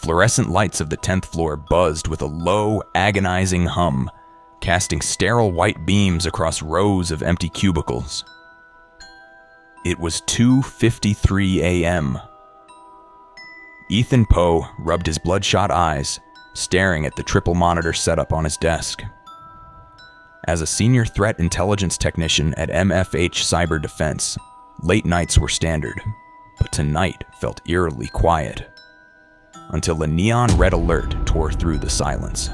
fluorescent lights of the 10th floor buzzed with a low, agonizing hum, casting sterile white beams across rows of empty cubicles. It was 2:53 a.m. Ethan Poe rubbed his bloodshot eyes, staring at the triple monitor setup on his desk. As a senior threat intelligence technician at MFH Cyber Defense, late nights were standard, but tonight felt eerily quiet, until a neon red alert tore through the silence.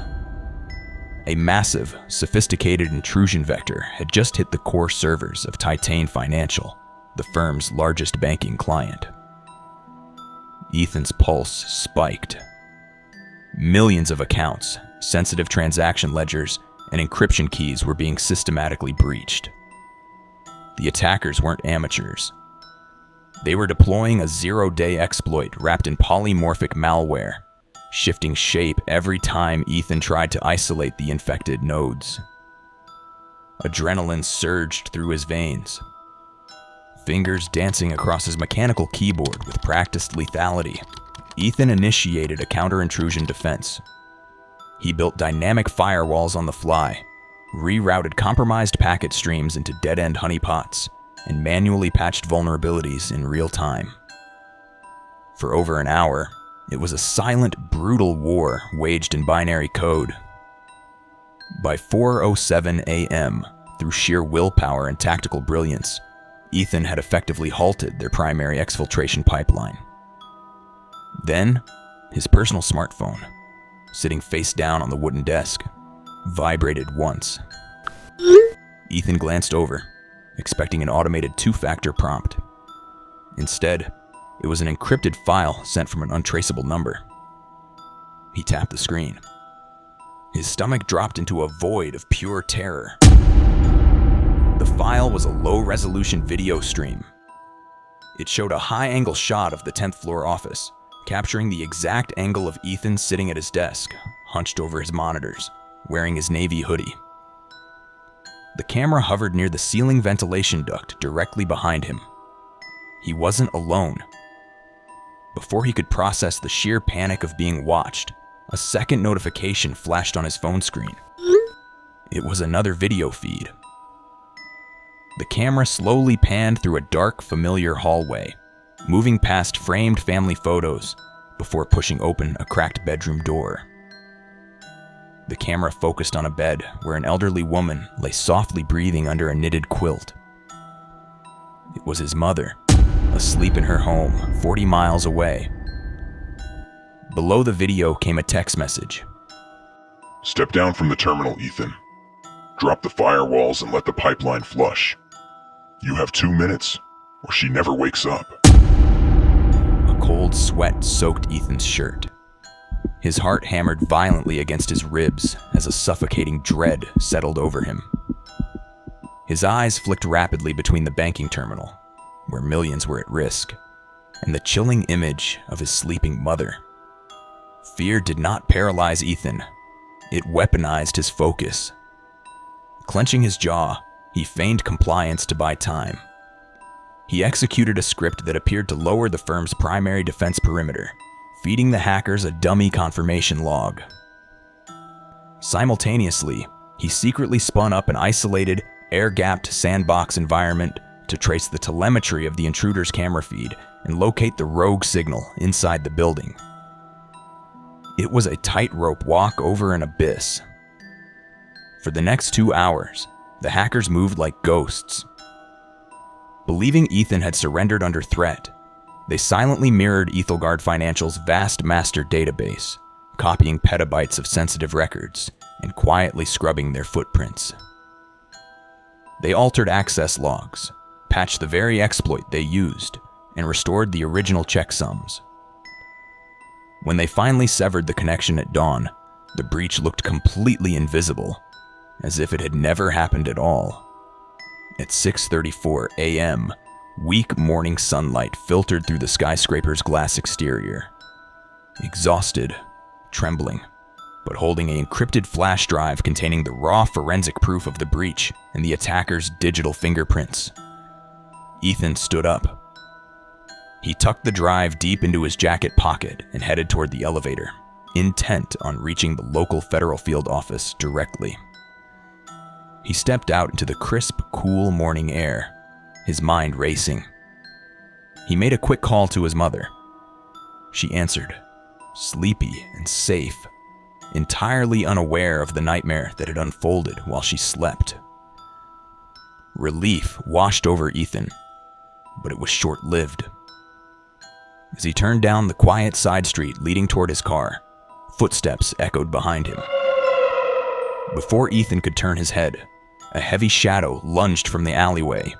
A massive, sophisticated intrusion vector had just hit the core servers of Titan Financial, the firm's largest banking client. Ethan's pulse spiked. Millions of accounts, sensitive transaction ledgers, and encryption keys were being systematically breached. The attackers weren't amateurs. They were deploying a zero-day exploit wrapped in polymorphic malware, shifting shape every time Ethan tried to isolate the infected nodes. Adrenaline surged through his veins, fingers dancing across his mechanical keyboard with practiced lethality. Ethan initiated a counter-intrusion defense. He built dynamic firewalls on the fly, rerouted compromised packet streams into dead-end honeypots, and manually patched vulnerabilities in real time. For over an hour, it was a silent, brutal war waged in binary code. By 4:07 a.m., through sheer willpower and tactical brilliance, Ethan had effectively halted their primary exfiltration pipeline. Then, his personal smartphone, sitting face down on the wooden desk, vibrated once. Ethan glanced over, expecting an automated two-factor prompt. Instead, it was an encrypted file sent from an untraceable number. He tapped the screen. His stomach dropped into a void of pure terror. The file was a low-resolution video stream. It showed a high-angle shot of the 10th floor office, capturing the exact angle of Ethan sitting at his desk, hunched over his monitors, wearing his navy hoodie. The camera hovered near the ceiling ventilation duct directly behind him. He wasn't alone. Before he could process the sheer panic of being watched, a second notification flashed on his phone screen. It was another video feed. The camera slowly panned through a dark, familiar hallway, moving past framed family photos before pushing open a cracked bedroom door. The camera focused on a bed where an elderly woman lay softly breathing under a knitted quilt. It was his mother, asleep in her home, 40 miles away. Below the video came a text message. "Step down from the terminal, Ethan. Drop the firewalls and let the pipeline flush. You have 2 minutes, or she never wakes up." A cold sweat soaked Ethan's shirt. His heart hammered violently against his ribs as a suffocating dread settled over him. His eyes flicked rapidly between the banking terminal, where millions were at risk, and the chilling image of his sleeping mother. Fear did not paralyze Ethan. It weaponized his focus. Clenching his jaw, he feigned compliance to buy time. He executed a script that appeared to lower the firm's primary defense perimeter, feeding the hackers a dummy confirmation log. Simultaneously, he secretly spun up an isolated, air-gapped sandbox environment to trace the telemetry of the intruder's camera feed and locate the rogue signal inside the building. It was a tightrope walk over an abyss. For the next 2 hours, the hackers moved like ghosts. Believing Ethan had surrendered under threat, they silently mirrored Ethelgard Financial's vast master database, copying petabytes of sensitive records and quietly scrubbing their footprints. They altered access logs, patched the very exploit they used, and restored the original checksums. When they finally severed the connection at dawn, the breach looked completely invisible, as if it had never happened at all. At 6:34 a.m., weak morning sunlight filtered through the skyscraper's glass exterior. Exhausted, trembling, but holding an encrypted flash drive containing the raw forensic proof of the breach and the attacker's digital fingerprints, Ethan stood up. He tucked the drive deep into his jacket pocket and headed toward the elevator, intent on reaching the local federal field office directly. He stepped out into the crisp, cool morning air, his mind racing. He made a quick call to his mother. She answered, sleepy and safe, entirely unaware of the nightmare that had unfolded while she slept. Relief washed over Ethan, but it was short-lived. As he turned down the quiet side street leading toward his car, footsteps echoed behind him. Before Ethan could turn his head, a heavy shadow lunged from the alleyway.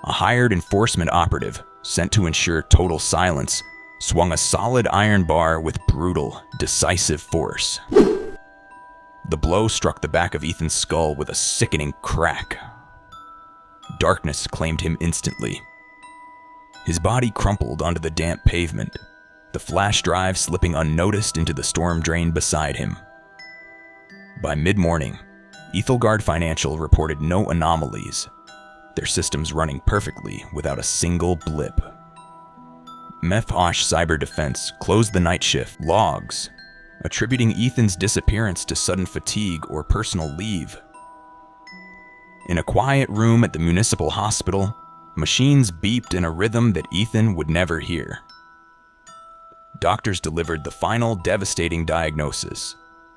A hired enforcement operative, sent to ensure total silence, swung a solid iron bar with brutal, decisive force. The blow struck the back of Ethan's skull with a sickening crack. Darkness claimed him instantly. His body crumpled onto the damp pavement, the flash drive slipping unnoticed into the storm drain beside him. By mid-morning, Ethelgard Financial reported no anomalies, their systems running perfectly without a single blip. Meth-Osh Cyber Defense closed the night shift logs, attributing Ethan's disappearance to sudden fatigue or personal leave. In a quiet room at the municipal hospital, machines beeped in a rhythm that Ethan would never hear. Doctors delivered the final devastating diagnosis: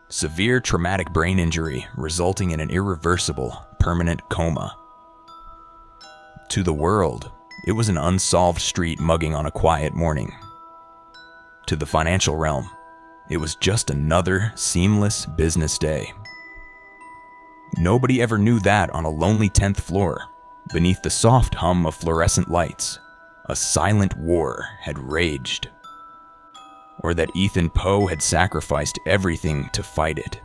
severe traumatic brain injury resulting in an irreversible, permanent coma. To the world, it was an unsolved street mugging on a quiet morning. To the financial realm, it was just another seamless business day. Nobody ever knew that on a lonely 10th floor, beneath the soft hum of fluorescent lights, a silent war had raged. Or that Ethan Poe had sacrificed everything to fight it.